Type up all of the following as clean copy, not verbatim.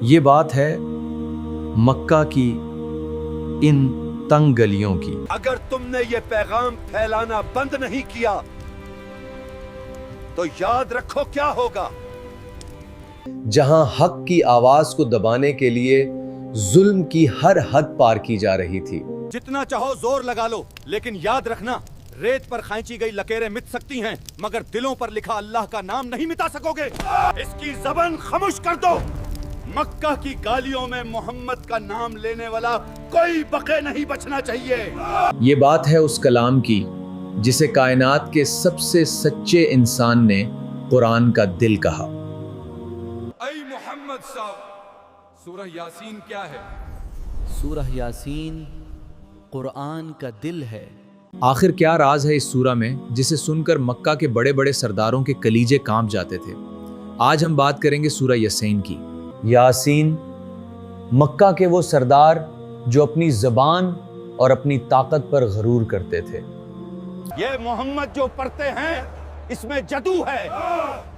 یہ بات ہے مکہ کی ان تنگ گلیوں کی۔ اگر تم نے یہ پیغام پھیلانا بند نہیں کیا تو یاد رکھو کیا ہوگا۔ جہاں حق کی آواز کو دبانے کے لیے ظلم کی ہر حد پار کی جا رہی تھی۔ جتنا چاہو زور لگا لو، لیکن یاد رکھنا ریت پر کھینچی گئی لکیریں مٹ سکتی ہیں، مگر دلوں پر لکھا اللہ کا نام نہیں مٹا سکو گے۔ اس کی زبان خاموش کر دو۔ مکہ کی گالیوں میں محمد کا نام لینے والا کوئی بقے نہیں بچنا چاہیے۔ یہ بات ہے اس کلام کی جسے کائنات کے سب سے سچے انسان نے قرآن کا دل کہا۔ اے محمد صاحب، سورہ یاسین کیا ہے؟ سورہ یاسین قرآن کا دل ہے۔ آخر کیا راز ہے اس سورہ میں جسے سن کر مکہ کے بڑے بڑے سرداروں کے کلیجے کانپ جاتے تھے؟ آج ہم بات کریں گے سورہ یاسین کی۔ یاسین مکہ کے وہ سردار جو اپنی زبان اور اپنی طاقت پر غرور کرتے تھے۔ یہ محمد جو پڑھتے ہیں اس میں جادو ہے۔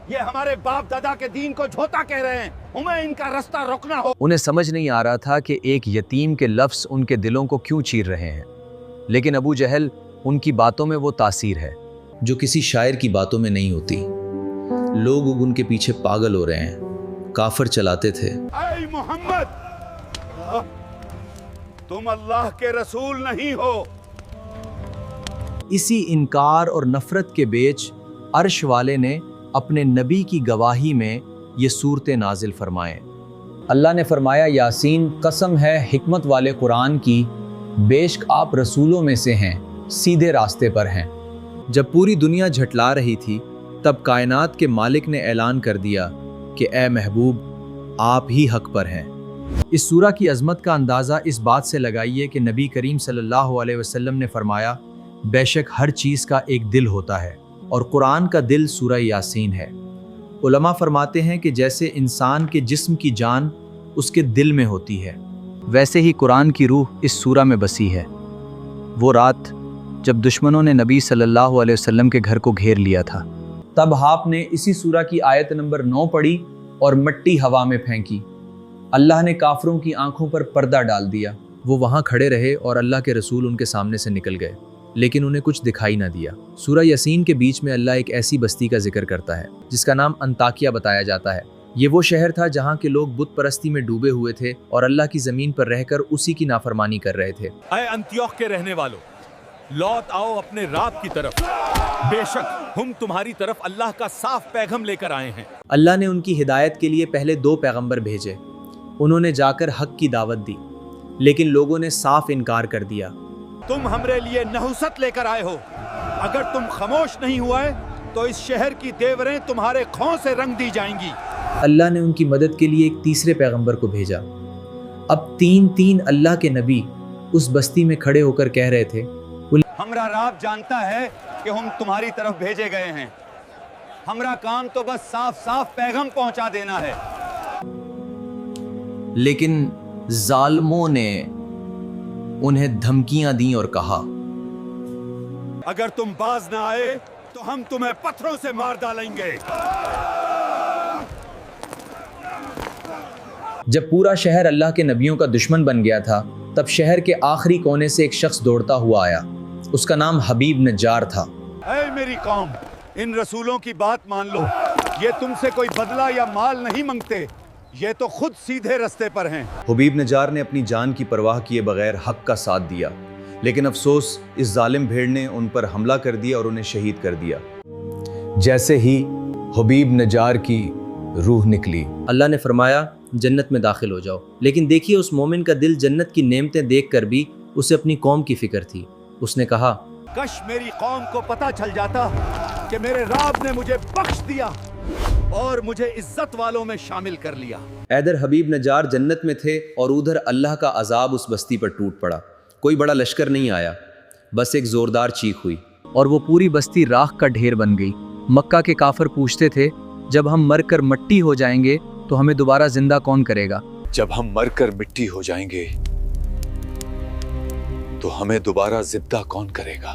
یہ ہمارے باپ دادا کے دین کو جھوٹا کہہ رہے ہیں، ہمیں ان کا رستہ روکنا ہو۔ انہیں سمجھ نہیں آ رہا تھا کہ ایک یتیم کے لفظ ان کے دلوں کو کیوں چیر رہے ہیں، لیکن ابو جہل ان کی باتوں میں وہ تاثیر ہے جو کسی شاعر کی باتوں میں نہیں ہوتی۔ لوگ ان کے پیچھے پاگل ہو رہے ہیں، کافر چلاتے تھے۔ اے محمد، تم اللہ کے رسول نہیں ہو۔ اسی انکار اور نفرت کے بیچ عرش والے نے اپنے نبی کی گواہی میں یہ صورتیں نازل فرمائے۔ اللہ نے فرمایا، یاسین قسم ہے حکمت والے قرآن کی، بیشک آپ رسولوں میں سے ہیں، سیدھے راستے پر ہیں۔ جب پوری دنیا جھٹلا رہی تھی تب کائنات کے مالک نے اعلان کر دیا کہ اے محبوب آپ ہی حق پر ہیں۔ اس سورہ کی عظمت کا اندازہ اس بات سے لگائیے کہ نبی کریم صلی اللہ علیہ وسلم نے فرمایا، بے شک ہر چیز کا ایک دل ہوتا ہے اور قرآن کا دل سورہ یاسین ہے۔ علماء فرماتے ہیں کہ جیسے انسان کے جسم کی جان اس کے دل میں ہوتی ہے، ویسے ہی قرآن کی روح اس سورہ میں بسی ہے۔ وہ رات جب دشمنوں نے نبی صلی اللہ علیہ وسلم کے گھر کو گھیر لیا تھا، تب آپ نے اسی سورہ کی آیت نمبر 9 پڑھی اور مٹی ہوا میں پھینکی۔ اللہ نے کافروں کی آنکھوں پر پردہ ڈال دیا۔ وہ وہاں کھڑے رہے اور اللہ کے رسول ان کے سامنے سے نکل گئے، لیکن انہیں کچھ دکھائی نہ دیا۔ سورہ یاسین کے بیچ میں اللہ ایک ایسی بستی کا ذکر کرتا ہے جس کا نام انطاکیہ بتایا جاتا ہے۔ یہ وہ شہر تھا جہاں کے لوگ بت پرستی میں ڈوبے ہوئے تھے اور اللہ کی زمین پر رہ کر اسی کی نافرمانی کر رہے تھے۔ اے انتیوخ کے رہنے والوں، لوٹ آؤ اپنے رب کی طرف، بے شک ہم تمہاری طرف اللہ کا صاف پیغام لے کر آئے ہیں۔ اللہ نے ان کی ہدایت کے لیے پہلے 2 پیغمبر بھیجے۔ انہوں نے جا کر حق کی دعوت دی، لیکن لوگوں نے صاف انکار کر دیا۔ تم ہمارے لیے نحوست لے کر آئے ہو، اگر تم خاموش نہیں ہوئے تو اس شہر کی دیوریں تمہارے خون سے رنگ دی جائیں گی۔ اللہ نے ان کی مدد کے لیے ایک تیسرے پیغمبر کو بھیجا۔ اب 3 اللہ کے نبی اس بستی میں کھڑے ہو کر کہہ رہے تھے، ہمارا رب جانتا ہے کہ ہم تمہاری طرف بھیجے گئے ہیں، ہمارا کام تو بس صاف صاف پیغام پہنچا دینا ہے۔ لیکن ظالموں نے انہیں دھمکیاں دیں اور کہا، اگر تم باز نہ آئے تو ہم تمہیں پتھروں سے مار ڈالیں گے۔ جب پورا شہر اللہ کے نبیوں کا دشمن بن گیا تھا تب شہر کے آخری کونے سے ایک شخص دوڑتا ہوا آیا۔ اس کا نام حبیب نجار تھا۔ اے میری قوم، ان رسولوں کی بات مان لو، یہ تم سے کوئی بدلہ یا مال نہیں مانگتے، یہ تو خود سیدھے رستے پر ہیں۔ حبیب نجار نے اپنی جان کی پرواہ کیے بغیر حق کا ساتھ دیا، لیکن افسوس اس ظالم بھیڑ نے ان پر حملہ کر دیا اور انہیں شہید کر دیا۔ جیسے ہی حبیب نجار کی روح نکلی، اللہ نے فرمایا جنت میں داخل ہو جاؤ۔ لیکن دیکھیے اس مومن کا دل جنت کی نعمتیں دیکھ کر بھی اسے اپنی قوم کی فکر تھی۔ اس نے کہا، کش میری قوم کو پتہ چل جاتا کہ میرے رب نے مجھے بخش دیا اور مجھے عزت والوں میں شامل کر لیا۔ ادھر حبیب نجار جنت میں تھے اور ادھر اللہ کا عذاب اس بستی پر ٹوٹ پڑا۔ کوئی بڑا لشکر نہیں آیا، بس ایک زوردار چیخ ہوئی اور وہ پوری بستی راکھ کا ڈھیر بن گئی۔ مکہ کے کافر پوچھتے تھے، جب ہم مر کر مٹی ہو جائیں گے تو ہمیں دوبارہ زندہ کون کرے گا؟ جب ہم مر کر مٹی ہو جائیں گے تو ہمیں دوبارہ زندہ کون کرے گا؟